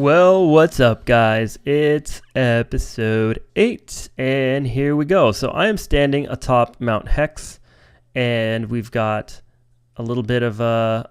Well, what's up, guys? It's episode 8, and here we go. So I am standing atop Mount Hex, and we've got a little bit of a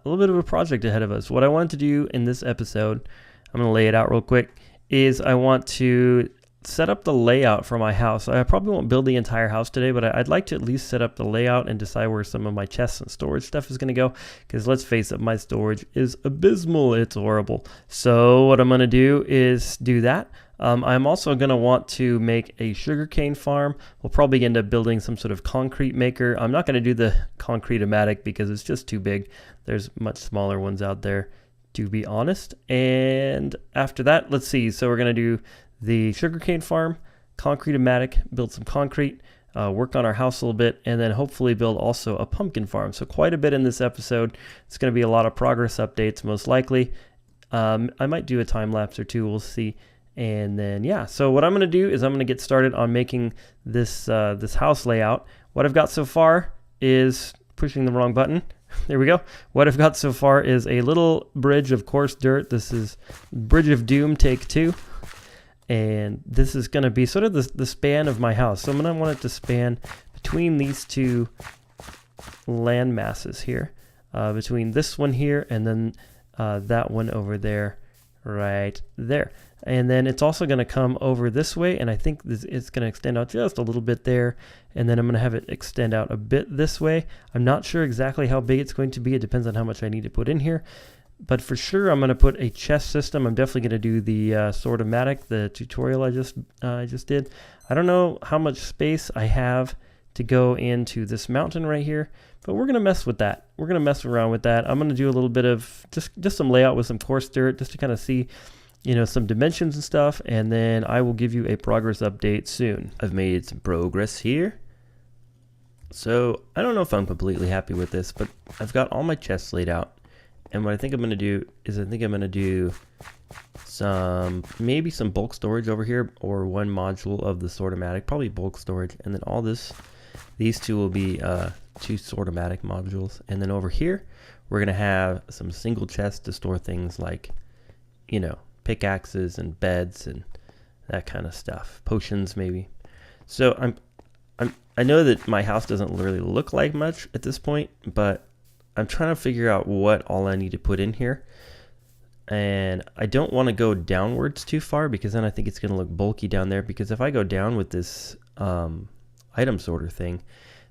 project ahead of us. What I want to do in this episode, I'm going to lay it out real quick, is I want to set up the layout for my house. I probably won't build the entire house today, but I'd like to at least set up the layout and decide where some of my chests and storage stuff is going to go, because let's face it, my storage is abysmal. It's horrible. So what I'm going to do is do that. I'm also going to want to make a sugarcane farm. We'll probably end up building some sort of concrete maker. I'm not going to do the Concrete-O-Matic because it's just too big. There's much smaller ones out there, to be honest. And after that, let's see. So we're going to do the sugarcane farm, Concrete-O-Matic, build some concrete, work on our house a little bit, and then hopefully build also a pumpkin farm. So quite a bit in this episode. It's going to be a lot of progress updates, most likely. I might do a time lapse or two. We'll see. And then, yeah, so what I'm going to do is I'm going to get started on making this this house layout. What I've got so far is pushing the wrong button. There we go. What I've got so far is a little bridge of coarse dirt. This is Bridge of Doom Take 2. And this is going to be sort of the span of my house. So I'm going to want it to span between these two land masses here. Between this one here and then that one over there, right there. And then it's also going to come over this way. And I think it's going to extend out just a little bit there. And then I'm going to have it extend out a bit this way. I'm not sure exactly how big it's going to be. It depends on how much I need to put in here. But for sure, I'm going to put a chest system. I'm definitely going to do the Sword-O-Matic, the tutorial I just did. I don't know how much space I have to go into this mountain right here, but we're going to mess with that. We're going to mess around with that. I'm going to do a little bit of just some layout with some coarse dirt just to kind of see, you know, some dimensions and stuff, and then I will give you a progress update soon. I've made some progress here. So I don't know if I'm completely happy with this, but I've got all my chests laid out. And what I think I'm going to do is I'm going to do maybe some bulk storage over here, or one module of the Sword-O-Matic, probably bulk storage. And then these two will be two Sword-O-Matic modules. And then over here, we're going to have some single chests to store things like, you know, pickaxes and beds and that kind of stuff. Potions maybe. So I know that my house doesn't really look like much at this point, but I'm trying to figure out what all I need to put in here. And I don't want to go downwards too far, because then I think it's going to look bulky down there. Because if I go down with this item sorter thing,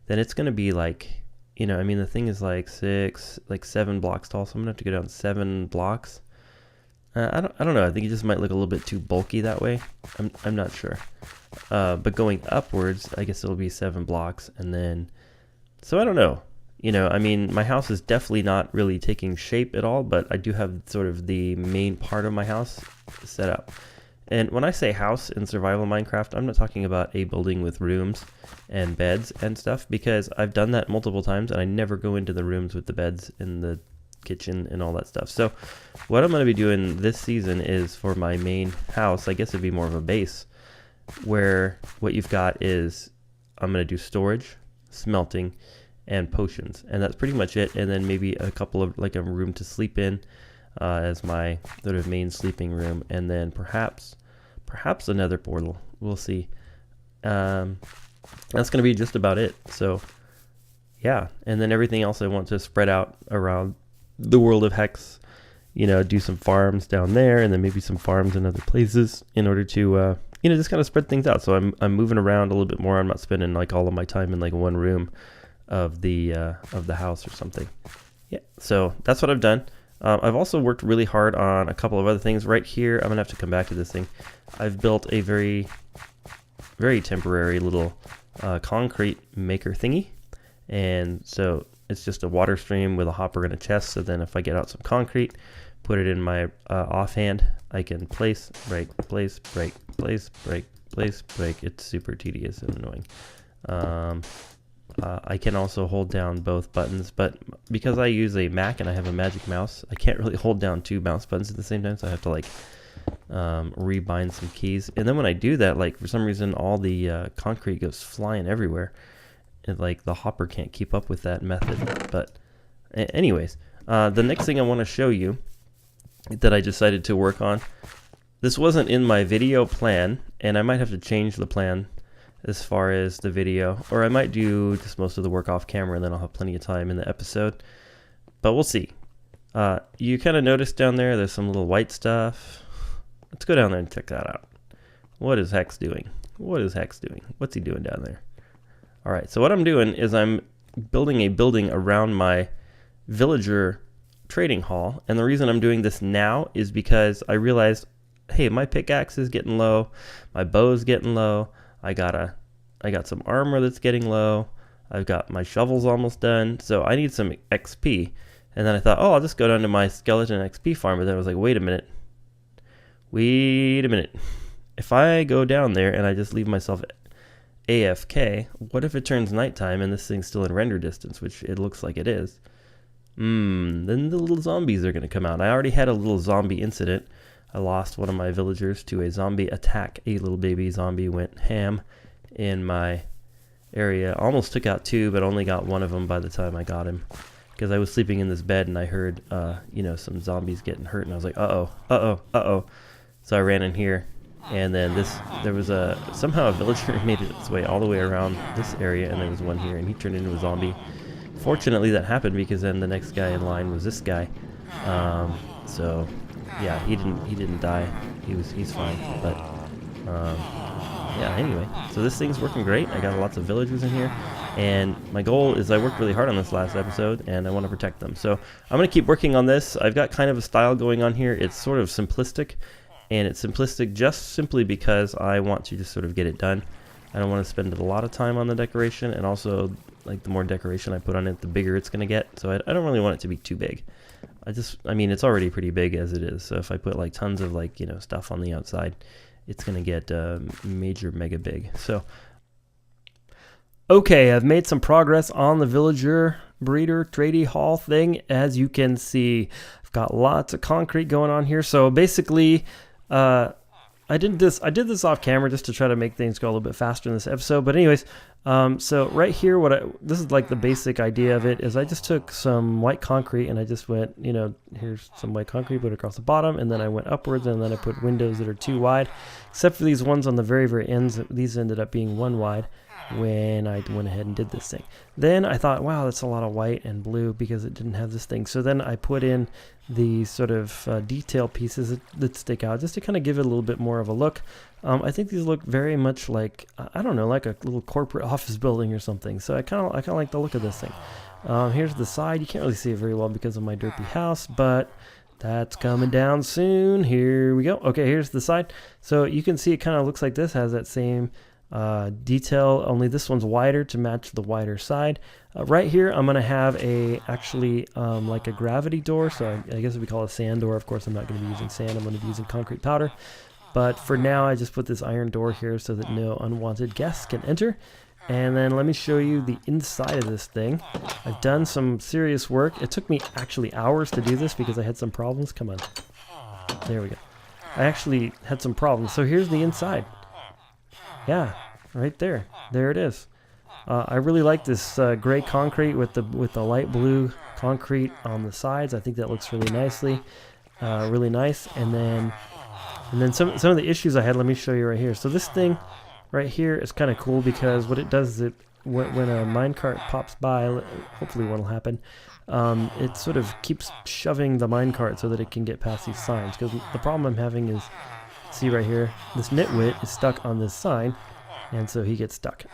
then it's going to be like, you know, I mean, the thing is like 7 blocks tall. So I'm going to have to go down 7 blocks. I don't know. I think it just might look a little bit too bulky that way. I'm not sure. But going upwards, I guess it'll be 7 blocks. And then, so I don't know. You know, I mean, my house is definitely not really taking shape at all, but I do have sort of the main part of my house set up. And when I say house in survival Minecraft, I'm not talking about a building with rooms and beds and stuff, because I've done that multiple times and I never go into the rooms with the beds in the kitchen and all that stuff. So what I'm going to be doing this season is, for my main house, I guess it'd be more of a base, where what you've got is I'm going to do storage, smelting, and potions, and that's pretty much it. And then maybe a couple of, like, a room to sleep in as my sort of main sleeping room, and then perhaps another portal. We'll see. That's gonna be just about it. So yeah, and then everything else I want to spread out around the world of Hex. You know, do some farms down there, and then maybe some farms in other places, in order to you know, just kind of spread things out. So I'm moving around a little bit more. I'm not spending like all of my time in like one room of the house or something. Yeah, so that's what I've done. I've also worked really hard on a couple of other things. Right here, I'm gonna have to come back to this thing. I've built a very temporary little concrete maker thingy, and so it's just a water stream with a hopper and a chest. So then if I get out some concrete, put it in my offhand, I can place, break, place, break, place, break, place, break. It's super tedious and annoying. I can also hold down both buttons, but because I use a Mac and I have a magic mouse, I can't really hold down 2 mouse buttons at the same time, so I have to like rebind some keys. And then when I do that, like, for some reason all the concrete goes flying everywhere, and like the hopper can't keep up with that method. But anyways, the next thing I want to show you that I decided to work on this wasn't in my video plan, and I might have to change the plan as far as the video, or I might do just most of the work off camera, and then I'll have plenty of time in the episode, but we'll see. You kind of notice down there's some little white stuff. Let's go down there and check that out. What is Hex doing? What is Hex doing? What's he doing down there? All right, so what I'm doing is I'm building a building around my villager trading hall, and the reason I'm doing this now is because I realized, hey, my pickaxe is getting low, my bow's getting low, I got some armor that's getting low, I've got my shovels almost done, so I need some XP. And then I thought, oh, I'll just go down to my skeleton XP farm, but then I was like, wait a minute. If I go down there and I just leave myself AFK, what if it turns nighttime and this thing's still in render distance, which it looks like it is? Then the little zombies are going to come out. I already had a little zombie incident. I lost one of my villagers to a zombie attack. A little baby zombie went ham in my area. Almost took out 2, but only got 1 of them by the time I got him. Because I was sleeping in this bed and I heard, some zombies getting hurt, and I was like, uh-oh. So I ran in here, and then there was somehow a villager made its way all the way around this area, and there was one here, and he turned into a zombie. Fortunately, that happened because then the next guy in line was this guy. So yeah, he didn't die. He's fine. But yeah. Anyway, so this thing's working great. I got lots of villagers in here. And my goal is, I worked really hard on this last episode, and I want to protect them. So I'm going to keep working on this. I've got kind of a style going on here. It's sort of simplistic, and it's simplistic just simply because I want to just sort of get it done. I don't want to spend a lot of time on the decoration, and also, like, the more decoration I put on it, the bigger it's going to get. So I don't really want it to be too big. I mean, it's already pretty big as it is. So if I put, like, tons of, like, stuff on the outside, it's going to get mega big. So okay, I've made some progress on the villager breeder trading hall thing. As you can see, I've got lots of concrete going on here. So basically, I did this off camera just to try to make things go a little bit faster in this episode. But anyways, so right here, this is like the basic idea of it, is I just took some white concrete and I just went, here's some white concrete, put it across the bottom, and then I went upwards, and then I put windows that are 2 wide, except for these ones on the very, very ends. These ended up being 1 wide when I went ahead and did this thing. Then I thought, wow, that's a lot of white and blue because it didn't have this thing. So then I put in the sort of detail pieces that stick out just to kind of give it a little bit more of a look. I think these look very much like, I don't know, like a little corporate office building or something. So I kind of like the look of this thing. Here's the side. You can't really see it very well because of my derpy house, but that's coming down soon. Here we go. Okay, here's the side. So you can see it kind of looks like this, has that same detail, only this one's wider to match the wider side. Right here I'm gonna have like a gravity door, so I guess we call it a sand door. Of course I'm not going to be using sand, I'm going to be using concrete powder, but for now I just put this iron door here so that no unwanted guests can enter. And then let me show you the inside of this thing. I've done some serious work. It took me actually hours to do this because I had some problems. Come on, there we go. I actually had some problems. So here's the inside. Yeah, right there. There it is. I really like this gray concrete with the light blue concrete on the sides. I think that looks really really nice. And then some of the issues I had, let me show you right here. So this thing right here is kind of cool because what it does is when a minecart pops by, hopefully what'll happen, it sort of keeps shoving the minecart so that it can get past these signs. Because the problem I'm having is, see right here, this nitwit is stuck on this sign, and so he gets stuck.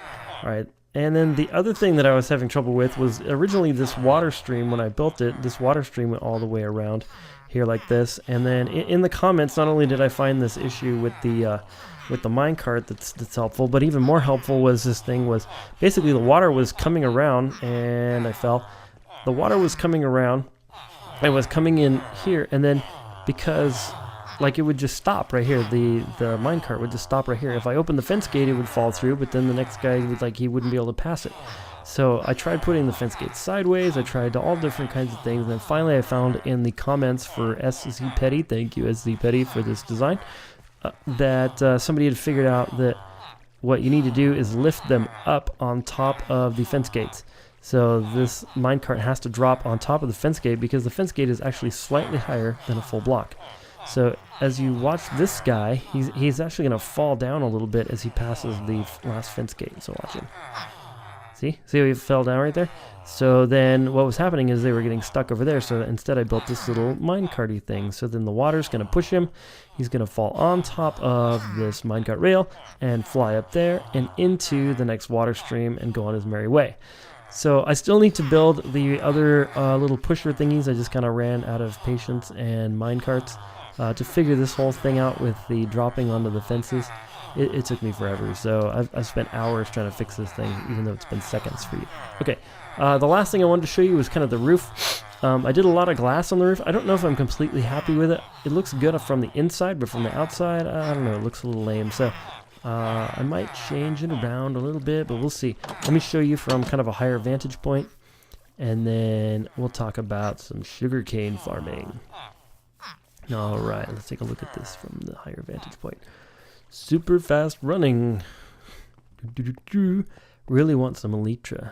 All right, and then the other thing that I was having trouble with was originally this water stream. When I built it, this water stream went all the way around here like this, and then in the comments, not only did I find this issue with the minecart that's helpful, but even more helpful was this thing was basically the water was coming around, and I fell. The water was coming around, it was coming in here, and then because like it would just stop right here, the minecart would just stop right here. If I opened the fence gate, it would fall through, but then the next guy would he wouldn't be able to pass it. So I tried putting the fence gate sideways, I tried all different kinds of things, and then finally I found in the comments for SZ Petty, thank you SZ Petty for this design, that somebody had figured out that what you need to do is lift them up on top of the fence gates. So this minecart has to drop on top of the fence gate because the fence gate is actually slightly higher than a full block. So as you watch this guy, he's actually going to fall down a little bit as he passes the last fence gate. So watch him. See how he fell down right there? So then what was happening is they were getting stuck over there. So instead I built this little minecarty thing. So then the water's going to push him. He's going to fall on top of this minecart rail and fly up there and into the next water stream and go on his merry way. So I still need to build the other little pusher thingies. I just kind of ran out of patience and minecarts to figure this whole thing out with the dropping onto the fences. It took me forever, so I've spent hours trying to fix this thing, even though it's been seconds for you. Okay, the last thing I wanted to show you was kind of the roof. I did a lot of glass on the roof. I don't know if I'm completely happy with it. It looks good from the inside, but from the outside, I don't know, it looks a little lame. So I might change it around a little bit, but we'll see. Let me show you from kind of a higher vantage point, and then we'll talk about some sugarcane farming. All right, let's take a look at this from the higher vantage point. Super fast running. Really want some elytra.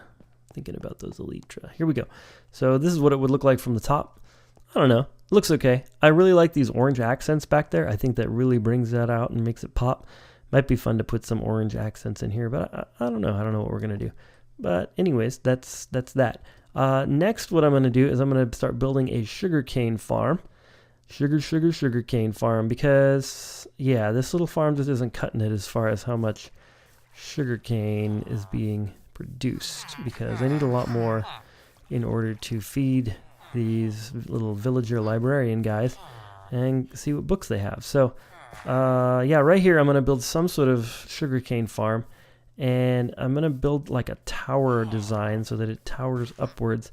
Thinking about those elytra. Here we go. So this is what it would look like from the top. I don't know. Looks okay. I really like these orange accents back there. I think that really brings that out and makes it pop. Might be fun to put some orange accents in here, but I don't know. I don't know what we're going to do. But anyways, that's that. Next, what I'm going to do is I'm going to start building a sugarcane farm. Sugarcane farm, because yeah, this little farm just isn't cutting it as far as how much sugarcane is being produced, because I need a lot more in order to feed these little villager librarian guys and see what books they have. So yeah, right here I'm going to build some sort of sugarcane farm, and I'm going to build like a tower design so that it towers upwards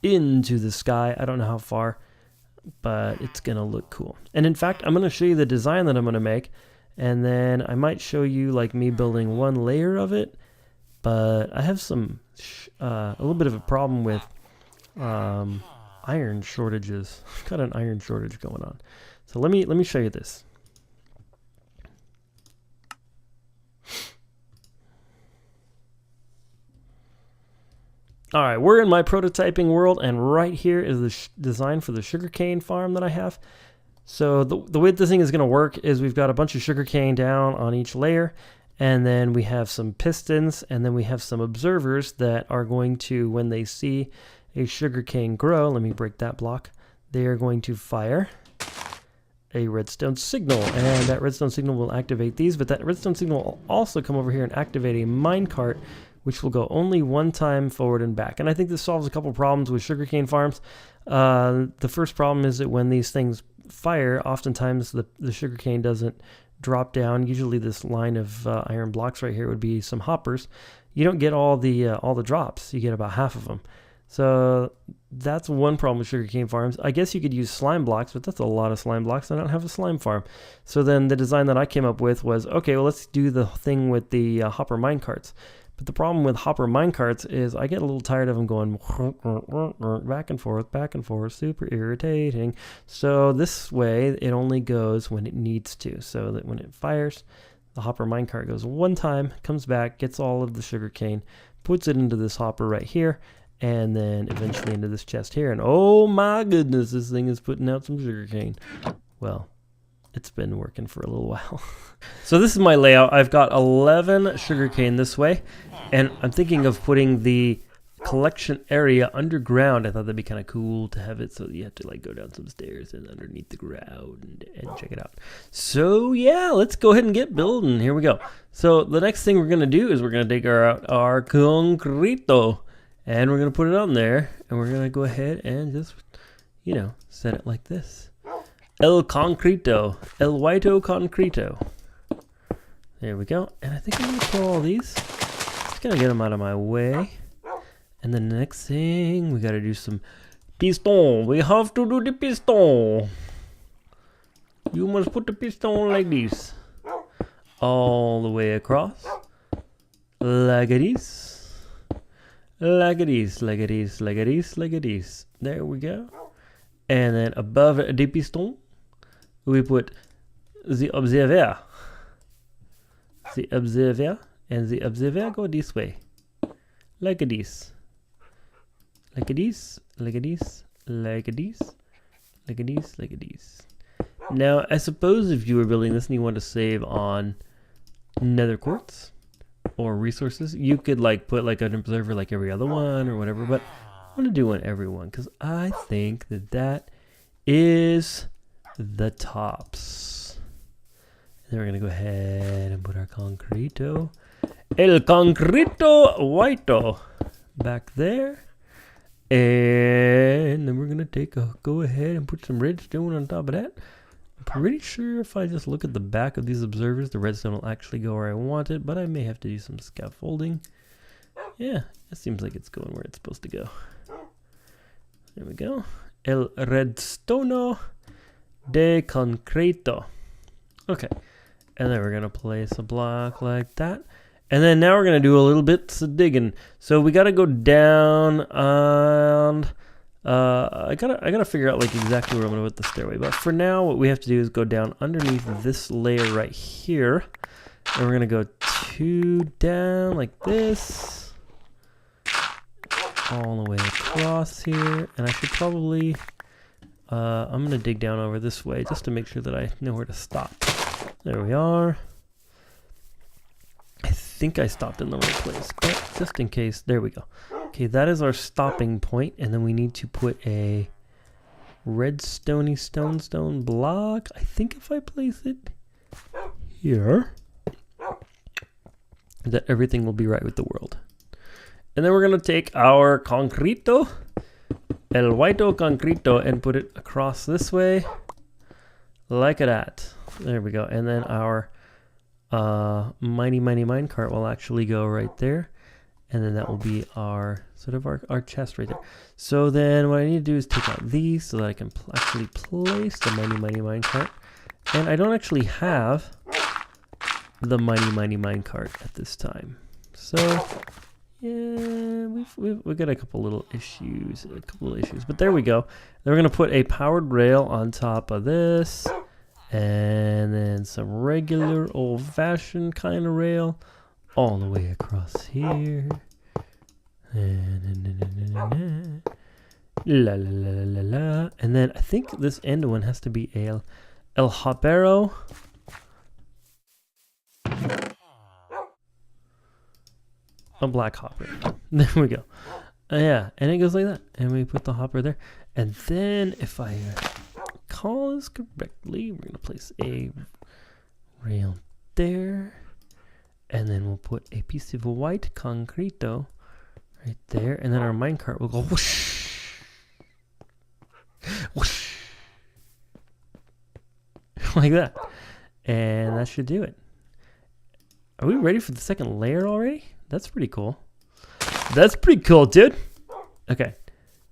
into the sky. I don't know how far, but it's gonna look cool. And in fact, I'm gonna show you the design that I'm gonna make, and then I might show you like me building one layer of it. But I have some a little bit of a problem with iron shortages. I've got an iron shortage going on, so let me show you this. All right, we're in my prototyping world, and right here is the design for the sugarcane farm that I have. So the way this thing is going to work is we've got a bunch of sugarcane down on each layer, and then we have some pistons, and then we have some observers that are going to, when they see a sugarcane grow, let me break that block, they are going to fire a redstone signal, and that redstone signal will activate these, but that redstone signal will also come over here and activate a minecart, which will go only one time forward and back. And I think this solves a couple problems with sugarcane farms. The first problem is that when these things fire, oftentimes the sugarcane doesn't drop down. Usually this line of iron blocks right here would be some hoppers. You don't get all the drops. You get about half of them. So that's one problem with sugarcane farms. I guess you could use slime blocks, but that's a lot of slime blocks. I don't have a slime farm. So then the design that I came up with was, okay, well, let's do the thing with the hopper minecarts. But the problem with hopper minecarts is I get a little tired of them going back and forth, super irritating. So this way, it only goes when it needs to. So that when it fires, the hopper minecart goes one time, comes back, gets all of the sugarcane, puts it into this hopper right here, and then eventually into this chest here. And oh my goodness, this thing is putting out some sugarcane. Well, it's been working for a little while. So this is my layout. I've got 11 sugarcane this way, and I'm thinking of putting the collection area underground. I thought that'd be kind of cool to have it so you have to like go down some stairs and underneath the ground and check it out. So yeah, let's go ahead and get building. Here we go. So the next thing we're going to do is we're going to take our concreto, and we're going to put it on there, and we're going to go ahead and just, you know, set it like this. El concreto, el whito concreto. There we go. And I think I'm going to kill all these. Just going to get them out of my way. And then the next thing, we got to do some piston. We have to do the piston. You must put the piston like this. All the way across. Like this. Like this, like this, like this, like this. There we go. And then above the piston, we put the observer. The observer, and the observer go this way. Like this. Like this, like this, like this, like this, like this. Now, I suppose if you were building this and you want to save on nether quartz or resources, you could like put like an observer like every other one or whatever, but I want to do one every one because I think that that is the tops. And then we're going to go ahead and put our concreto. El concreto whito back there. And then we're going to go ahead and put some redstone on top of that. I'm pretty sure if I just look at the back of these observers, the redstone will actually go where I want it, but I may have to do some scaffolding. Yeah, it seems like it's going where it's supposed to go. There we go. El redstono de concreto. Okay, and then we're going to place a block like that. And then now we're going to do a little bit of digging. So we got to go down and I gotta figure out like exactly where I'm going to put the stairway. But for now, what we have to do is go down underneath this layer right here. And we're going to go 2 down like this. All the way across here. And I should probably, I'm going to dig down over this way just to make sure that I know where to stop. There we are. I think I stopped in the right place, but just in case, there we go. Okay, that is our stopping point, and then we need to put a redstone stone block. I think if I place it here, that everything will be right with the world. And then we're going to take our concreto, el whito concreto, and put it across this way, like that. There we go. And then our mighty minecart will actually go right there. And then that will be our sort of our chest right there. So then what I need to do is take out these so that I can actually place the mighty minecart. And I don't actually have the mighty minecart at this time. So yeah, we've got a couple little issues, but there we go. Then we're gonna put a powered rail on top of this, and then some regular old-fashioned kind of rail all the way across here. And la la la la la. And then I think this end one has to be el hopero. A black hopper. There we go. Yeah, and it goes like that. And we put the hopper there. And then if I recall this correctly, we're going to place a rail there. And then we'll put a piece of white concreto right there. And then our minecart will go whoosh. Whoosh. Like that. And that should do it. Are we ready for the second layer already? That's pretty cool. That's pretty cool, dude. Okay.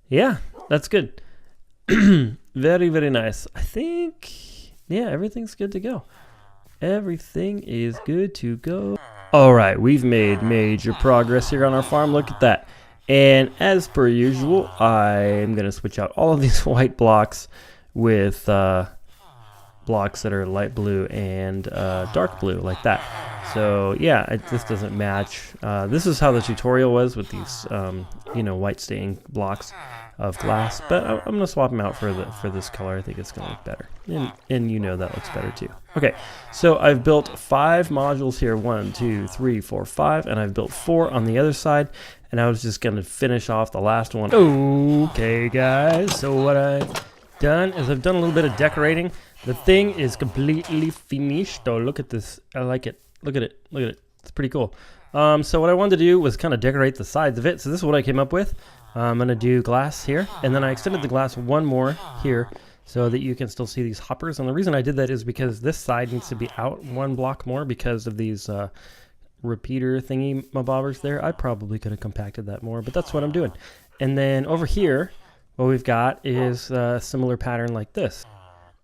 Yeah, that's good. Very, very nice. I think, yeah, everything's good to go. Everything is good to go. All right, we've made major progress here on our farm. Look at that. And as per usual, I'm going to switch out all of these white blocks with blocks that are light blue and dark blue, like that. So yeah, this doesn't match. This is how the tutorial was with these, white staying blocks of glass. But I'm going to swap them out for this color. I think it's going to look better. And that looks better too. Okay, so I've built 5 modules here. 1, 2, 3, 4, 5. And I've built 4 on the other side. And I was just going to finish off the last one. Okay, guys. So what I've done is I've done a little bit of decorating. The thing is completely finished. Oh, look at this. I like it. Look at it. Look at it. It's pretty cool. So what I wanted to do was kind of decorate the sides of it. So this is what I came up with. I'm going to do glass here. And then I extended the glass one more here so that you can still see these hoppers. And the reason I did that is because this side needs to be out 1 block more because of these repeater thingy bobbers there. I probably could have compacted that more, but that's what I'm doing. And then over here, what we've got is a similar pattern like this.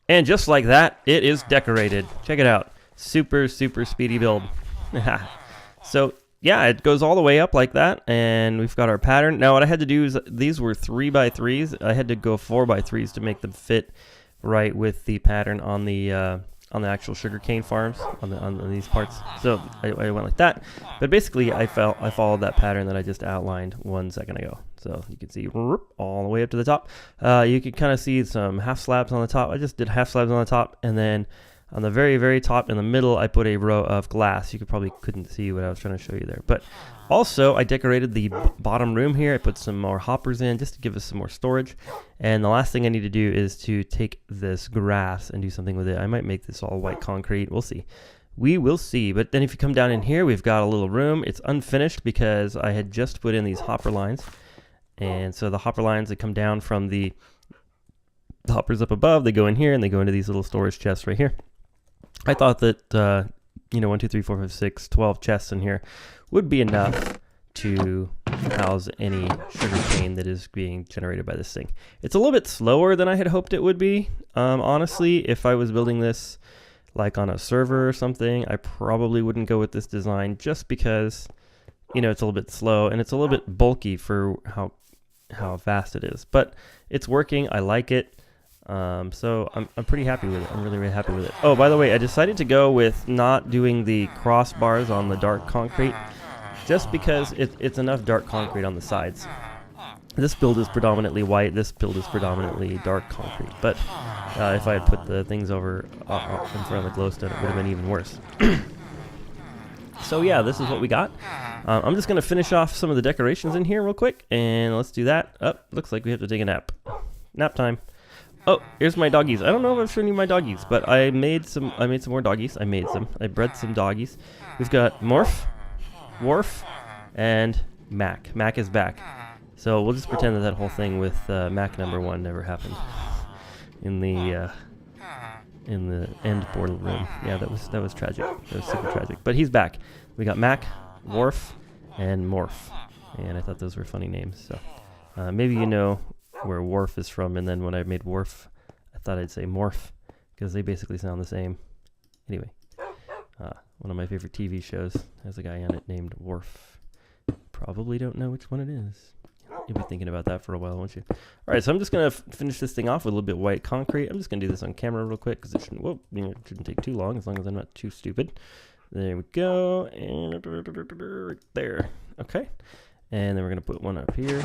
And just like that, it is decorated. Check it out. Super, super speedy build. So yeah, it goes all the way up like that, and we've got our pattern. Now what I had to do is, these were 3x3s. I had to go 4x3s to make them fit right with the pattern on the on the actual sugarcane farms on these parts. So I went like that, but basically I followed that pattern that I just outlined 1 second ago. So you can see all the way up to the top. You can kind of see some half slabs on the top. I just did half slabs on the top, and then on the very top in the middle, I put a row of glass. You probably couldn't see what I was trying to show you there. But also, I decorated the bottom room here. I put some more hoppers in just to give us some more storage. And the last thing I need to do is to take this grass and do something with it. I might make this all white concrete. We'll see. We will see. But then if you come down in here, we've got a little room. It's unfinished because I had just put in these hopper lines. And so the hopper lines that come down from the hoppers up above, they go in here and they go into these little storage chests right here. I thought that, 1, 2, 3, 4, 5, 6, 12 chests in here would be enough to house any sugar cane that is being generated by this thing. It's a little bit slower than I had hoped it would be. Honestly, if I was building this like on a server or something, I probably wouldn't go with this design just because, it's a little bit slow and it's a little bit bulky for how fast it is. But it's working. I like it. So I'm pretty happy with it. I'm really happy with it. Oh, by the way, I decided to go with not doing the crossbars on the dark concrete just because it's enough dark concrete on the sides. This build is predominantly white. This build is predominantly dark concrete. But if I had put the things over in front of the glowstone, it would have been even worse. So yeah, this is what we got. I'm just going to finish off some of the decorations in here real quick, and let's do that. Looks like we have to take a nap. Nap time. Oh, here's my doggies. I don't know if I've shown you my doggies, but I made some more doggies. I bred some doggies. We've got Morph, Worf, and Mac. Mac is back. So we'll just pretend that whole thing with Mac #1 never happened in the end portal room. Yeah, that was tragic. That was super tragic. But he's back. We got Mac, Worf, and Morph. And I thought those were funny names. So maybe you know where Worf is from, and then when I made Worf, I thought I'd say Morph, because they basically sound the same. Anyway, one of my favorite TV shows has a guy on it named Worf. Probably don't know which one it is. You'll be thinking about that for a while, won't you? All right, so I'm just going to finish this thing off with a little bit white concrete. I'm just going to do this on camera real quick, because it shouldn't take too long, as long as I'm not too stupid. There we go, and right there. Okay, and then we're going to put one up here.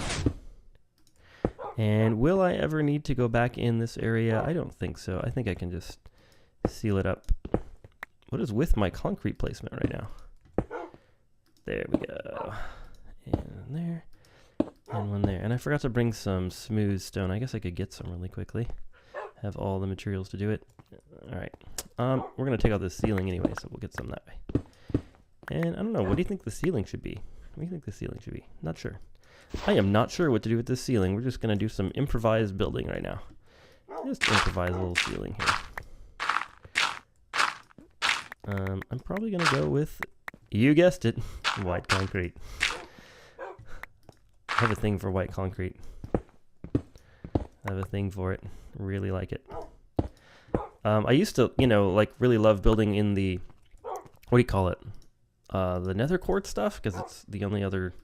And will I ever need to go back in this area? I don't think so. I think I can just seal it up. What is with my concrete placement right now? There we go. And there. And one there. And I forgot to bring some smooth stone. I guess I could get some really quickly. Have all the materials to do it. All right. We're going to take out this ceiling anyway, so we'll get some that way. And I don't know. What do you think the ceiling should be? What do you think the ceiling should be? Not sure. I am not sure what to do with this ceiling. We're just going to do some improvised building right now. Just improvise a little ceiling here. I'm probably going to go with, you guessed it, white concrete. I have a thing for white concrete. I have a thing for it. Really like it. I used to, really love building in the, what do you call it? The nether quartz stuff, because it's the only other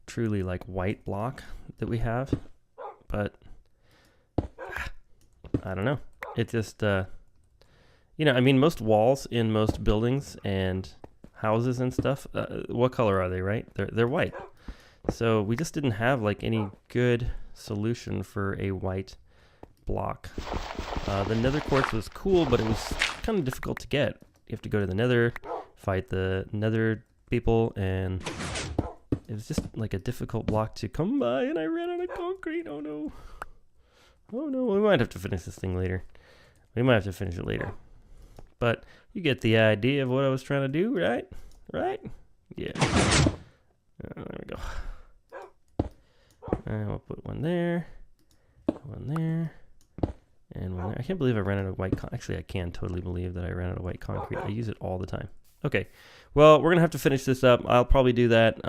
truly white block that we have, but I don't know. It just most walls in most buildings and houses and stuff, what color are they, right? They're white. So we just didn't have any good solution for a white block. The nether quartz was cool, but it was kind of difficult to get. You have to go to the nether, fight the nether people, and it was just a difficult block to come by, and I ran out of concrete. Oh no. Oh no, we might have to finish this thing later. We might have to finish it later. But you get the idea of what I was trying to do, right? Right? Yeah. There we go. And we'll put one there, and one there. I can't believe I ran out of white Actually, I can totally believe that I ran out of white concrete. I use it all the time. Okay, well, we're going to have to finish this up. I'll probably do that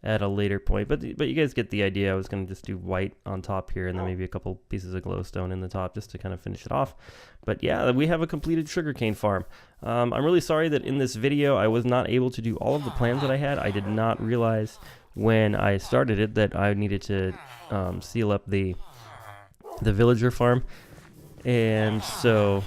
at a later point, but you guys get the idea. I was going to just do white on top here and then maybe a couple pieces of glowstone in the top just to kind of finish it off. But yeah, we have a completed sugarcane farm. I'm really sorry that in this video I was not able to do all of the plans that I had. I did not realize when I started it that I needed to seal up the villager farm, and so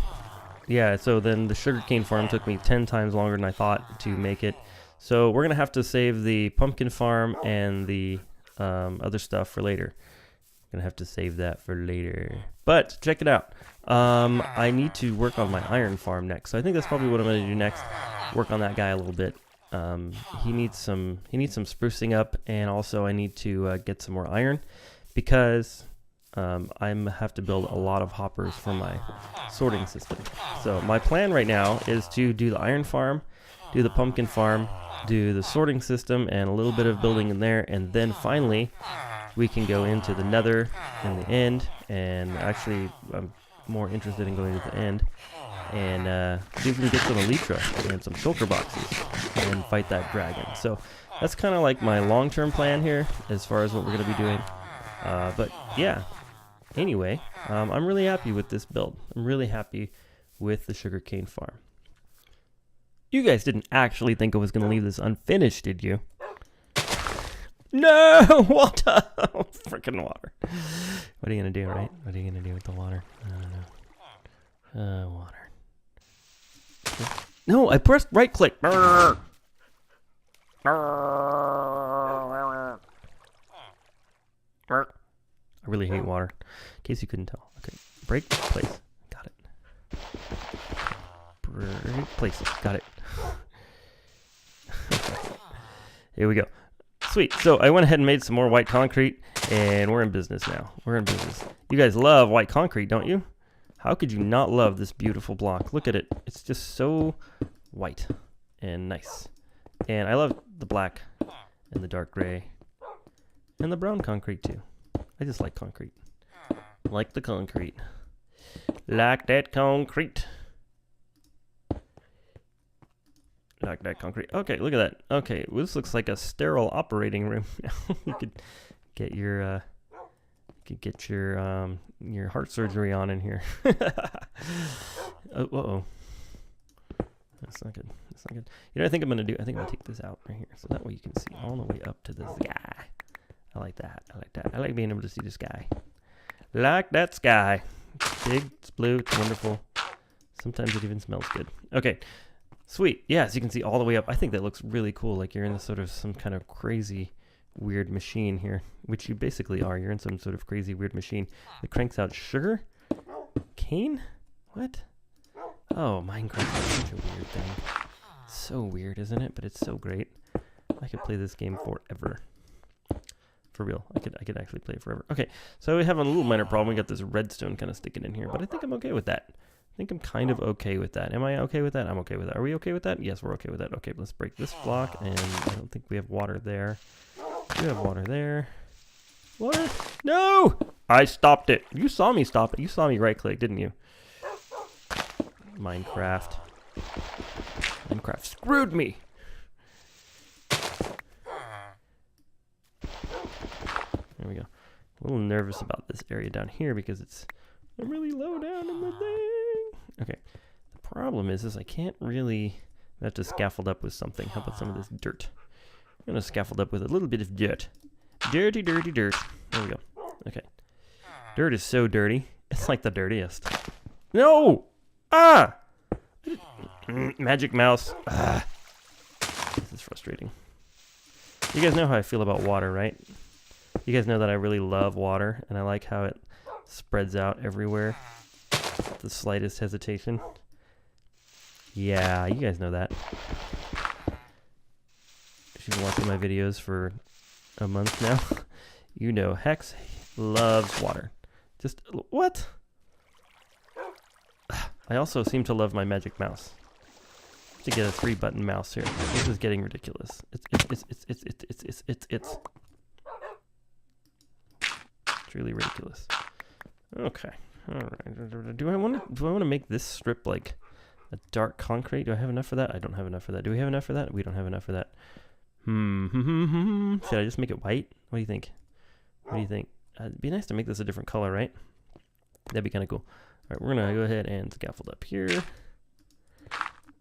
Yeah, so then the sugarcane farm took me 10 times longer than I thought to make it. So we're going to have to save the pumpkin farm and the other stuff for later. Going to have to save that for later. But check it out. I need to work on my iron farm next. So I think that's probably what I'm going to do next. Work on that guy a little bit. He needs some sprucing up, and also I need to get some more iron because I have to build a lot of hoppers for my sorting system. So my plan right now is to do the iron farm, do the pumpkin farm, do the sorting system, and a little bit of building in there, and then finally we can go into the nether in the end. And actually I'm more interested in going to the end and see if we can get some elytra and some shulker boxes and fight that dragon. So that's kind of like my long-term plan here as far as what we're going to be doing. But yeah, anyway, I'm really happy with this build. I'm really happy with the sugarcane farm. You guys didn't actually think I was going to leave this unfinished, did you? No! Water! Freaking water. What are you going to do, right? What are you going to do with the water? I don't know. Water. No, I pressed right click. I really hate water. In case you couldn't tell. Okay. Break, place. Got it. Break, place. Got it. Here we go. Sweet. So I went ahead and made some more white concrete, and we're in business now. We're in business. You guys love white concrete, don't you? How could you not love this beautiful block? Look at it. It's just so white and nice. And I love the black and the dark gray and the brown concrete too. I just like concrete. Like the concrete. Like that concrete. Like that concrete. Okay, look at that. Okay, well, this looks like a sterile operating room. You could get your your heart surgery on in here. Uh-oh. That's not good. That's not good. You know what I think I'm going to do? I think I'm going to take this out right here. So that way you can see all the way up to this guy. I like that. I like that. I like being able to see the sky. Like that sky. Big, it's blue, it's wonderful. Sometimes it even smells good. Okay. Sweet. Yeah, so you can see all the way up. I think that looks really cool. Like you're in the sort of some kind of crazy weird machine here, which you basically are. You're in some sort of crazy weird machine that cranks out sugar cane. What? Oh, Minecraft is such a weird thing. So weird, isn't it? But it's so great. I could play this game forever. For real, I could actually play it forever. Okay, so we have a little minor problem. We got this redstone kind of sticking in here, but I think I'm okay with that. I think I'm kind of okay with that. Am I okay with that? I'm okay with that. Are we okay with that? Yes, we're okay with that. Okay, let's break this block, and I don't think we have water there. We have water there. Water? No! I stopped it. You saw me stop it. You saw me right click, didn't you? Minecraft. Minecraft screwed me. There we go. A little nervous about this area down here because I'm really low down in the thing. Okay. The problem is I can't really. I have to scaffold up with something. How about some of this dirt? I'm gonna scaffold up with a little bit of dirt. Dirty, dirty dirt. There we go. Okay. Dirt is so dirty. It's like the dirtiest. No! Ah! Magic mouse. Ah. This is frustrating. You guys know how I feel about water, right? You guys know that I really love water, and I like how it spreads out everywhere. The slightest hesitation. Yeah, you guys know that. If you've been watching my videos for a month now, you know Hex loves water. Just, what? I also seem to love my magic mouse. To get a 3-button mouse here. This is getting ridiculous. It's really ridiculous. Okay. All right. Do I want to make this strip like a dark concrete? Do I have enough for that? I don't have enough for that. Do we have enough for that? We don't have enough for that. Should I just make it white? What do you think? What do you think? It'd be nice to make this a different color, right? That'd be kind of cool. All right, we're gonna go ahead and scaffold up here.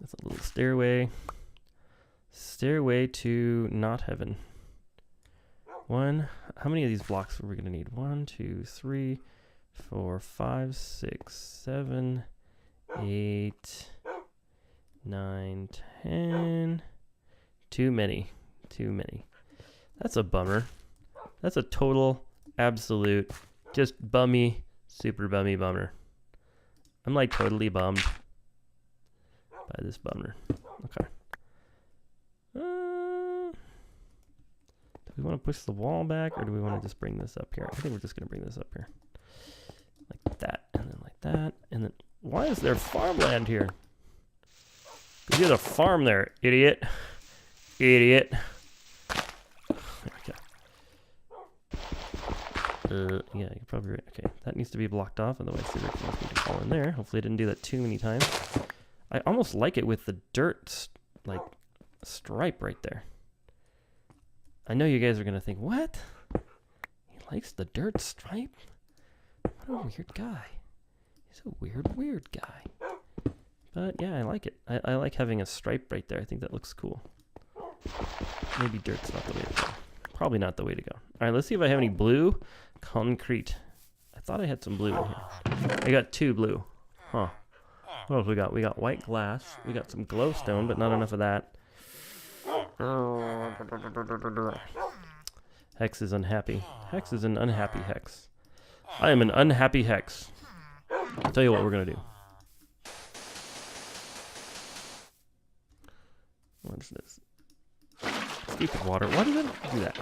That's a little stairway. Stairway to not heaven. How many of these blocks are we gonna need? 1, 2, 3, 4, 5, 6, 7, 8, 9, 10. Too many. Too many. That's a bummer. That's a total, absolute, just bummy, super bummy bummer. I'm like totally bummed by this bummer. Okay. Do we want to push the wall back, or do we want to just bring this up here? I think we're just going to bring this up here. Like that, and then like that, and then... Why is there farmland here? Because you have a farm there, idiot. Idiot. There we go. Yeah, you're probably right. Okay, that needs to be blocked off, otherwise the directions need to fall in there. Hopefully I didn't do that too many times. I almost like it with the dirt, like, stripe right there. I know you guys are going to think, what? He likes the dirt stripe? What a weird guy. He's a weird guy. But yeah, I like it. I like having a stripe right there. I think that looks cool. Maybe dirt's not the way to go. Probably not the way to go. All right, let's see if I have any blue concrete. I thought I had some blue in here. I got 2 blue. Huh. What else we got? We got white glass. We got some glowstone, but not enough of that. Hex is unhappy. Hex is an unhappy Hex. I am an unhappy Hex. I'll tell you what we're going to do. What's this? Stupid water. Why does it do that?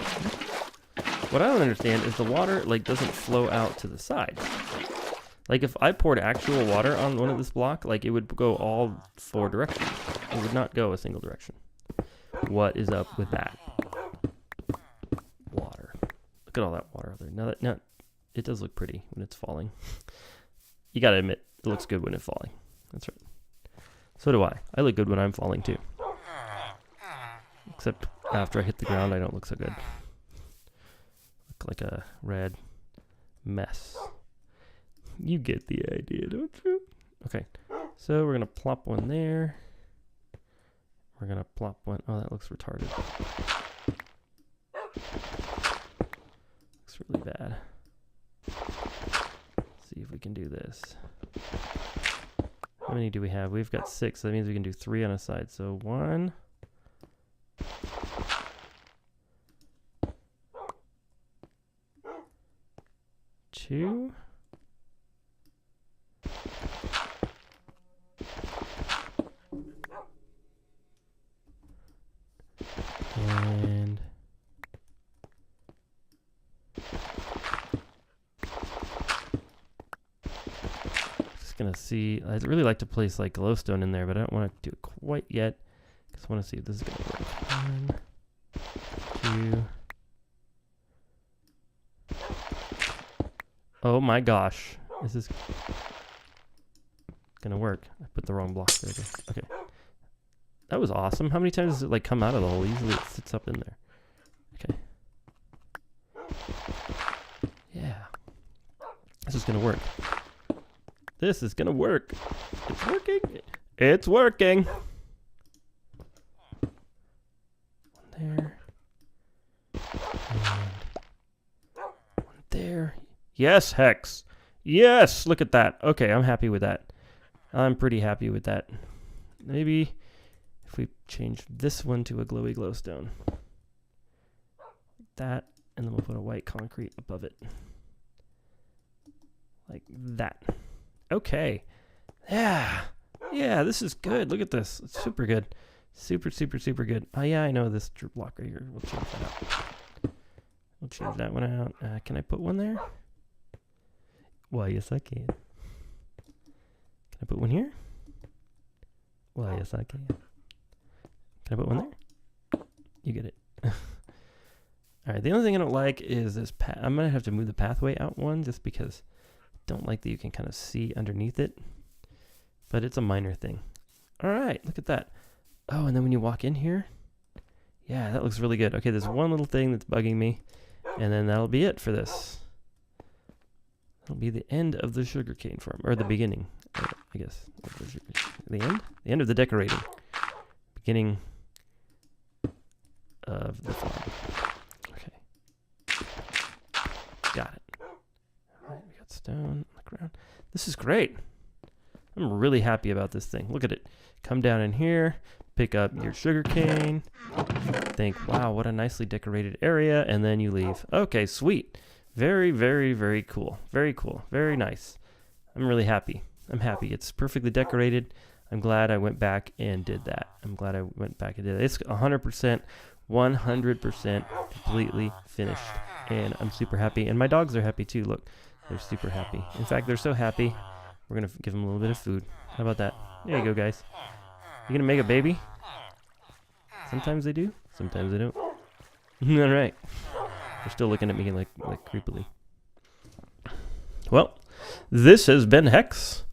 What I don't understand is the water like doesn't flow out to the sides. Like if I poured actual water on one of this block, like it would go all 4 directions. It would not go a single direction. What is up with that? Water. Look at all that water out there. Now it does look pretty when it's falling. You gotta admit, it looks good when it's falling. That's right. So do I. I look good when I'm falling too. Except after I hit the ground, I don't look so good. Look like a red mess. You get the idea, don't you? Okay, so we're gonna plop one there. We're gonna plop one. Oh, that looks retarded. Looks really bad. Let's see if we can do this. How many do we have? We've got 6. So that means we can do 3 on a side. So 1. 2. And just gonna see. I'd really like to place like glowstone in there, but I don't want to do it quite yet. Just want to see if this is gonna work. 1, 2. Oh my gosh, this is gonna work. I put the wrong block there. Okay. That was awesome. How many times does it like come out of the hole? Usually it sits up in there. Okay. Yeah. This is gonna work. This is gonna work. It's working. It's working. One there. And one there. Yes, Hex. Yes, look at that. Okay, I'm happy with that. I'm pretty happy with that. Maybe if we change this one to a glowy glowstone. Like that, and then we'll put a white concrete above it. Like that. Okay. Yeah. Yeah, this is good. Look at this. It's super good. Super, super, super good. Oh, yeah, I know this block right here. We'll change that out. We'll change that one out. Can I put one there? Why, yes, I can. Can I put one here? Why, yes, I can. Can I put one there? You get it. All right, the only thing I don't like is this path. I'm going to have to move the pathway out one just because I don't like that you can kind of see underneath it. But it's a minor thing. All right, look at that. Oh, and then when you walk in here, yeah, that looks really good. Okay, there's one little thing that's bugging me, and then that'll be it for this. That'll be the end of the sugarcane farm, or the beginning, I guess. The end? The end of the decorating. Beginning of the farm. Okay. Got it. All right, we got stone on the ground. This is great. I'm really happy about this thing. Look at it. Come down in here, pick up your sugar cane, think, wow, what a nicely decorated area, and then you leave. Okay, sweet. Very, very, very cool. Very cool. Very nice. I'm really happy. I'm happy. It's perfectly decorated. I'm glad I went back and did that. I'm glad I went back and did it. It's 100%, 100% completely finished. And I'm super happy. And my dogs are happy too. Look, they're super happy. In fact, they're so happy, we're going to give them a little bit of food. How about that? There you go, guys. You going to make a baby? Sometimes they do. Sometimes they don't. All right. They're still looking at me like creepily. Well, this has been Hex.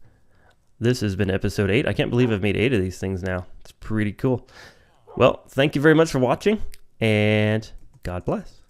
This has been episode 8. I can't believe I've made 8 of these things now. It's pretty cool. Well, thank you very much for watching, and God bless.